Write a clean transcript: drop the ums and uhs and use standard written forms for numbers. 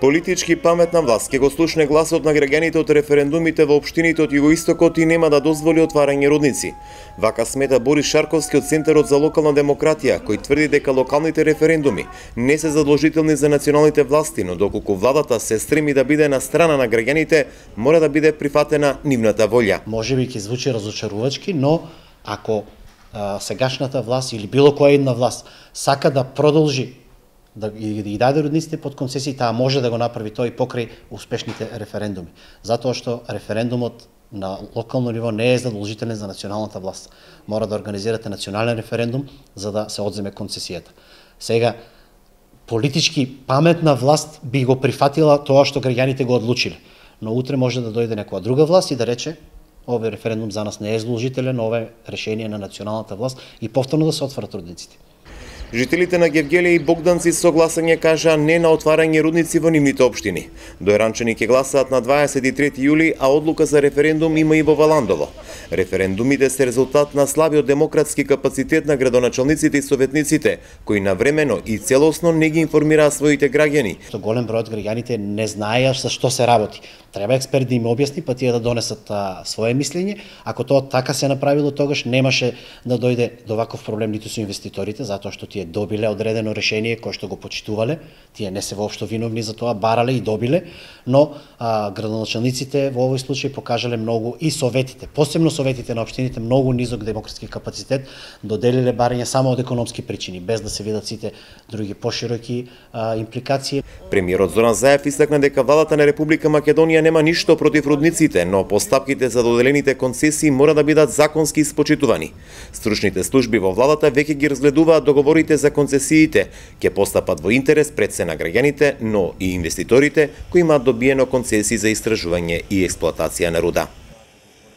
Политички паметна власт ќе го слушне гласот на граѓаните од референдумите во општините од Југоистокот и нема да дозволи отварање рудници. Вака смета Борис Шарковски од Центарот за локална демократија, кој тврди дека локалните референдуми не се задолжителни за националните власти, но доколку владата се стреми да биде на страна на граѓаните, мора да биде прифатена нивната волја. Можеби ќе звучи разочарувачки, но ако сегашната власт или било која една власт сака да продолжи да ги даде рудниците под концесии, таа може да го направи тоа и покрај успешните референдуми. Затоа што референдумот на локално ниво не е задолжителен за националната власт. Мора да организирате национален референдум за да се одземе концесијата. Сега, политички паметна власт би го прифатила тоа што граѓаните го одлучиле. Но утре може да дојде некоја друга власт и да рече овој референдум за нас не е задолжителен, ова е решение на националната власт и повторно да се отворат рудниците. Жителите на Гевгелија и Богданци со гласање кажа не на отварање рудници во нивните општини. Дојранчани ќе гласаат на 23 јули, а одлука за референдум има и во Валандово. Референдумите се резултат на слабиот демократски капацитет на градоначалниците и советниците, кои навремено и целосно не ги информираа своите граѓани. Голем број од граѓаните не знаеа за што се работи. Треба експерт да им објасни, па тие да донесат свое мислење. Ако тоа така се направило, тогаш немаше да дојде до ваков проблем ниту со инвеститорите, затоа што тие добиле одредено решение кое што го почитувале. Тие не се воопшто виновни за тоа, барале и добиле, но градоначалниците во овој случај покажале многу и советите, посебно советите на општините, многу низок демократски капацитет, доделиле барање само од економски причини, без да се видат сите други пошироки импликации. Премиерот Зоран Заев истакна дека владата на Република Македонија нема ништо против рудниците, но постапките за доделените концесии мора да бидат законски испочитувани. Стручните служби во владата веќе ги разгледуваат договорите за концесиите, ќе постапат во интерес пред се на граѓаните, но и инвеститорите кои имаат добиено концесии за истражување и експлоатација на руда.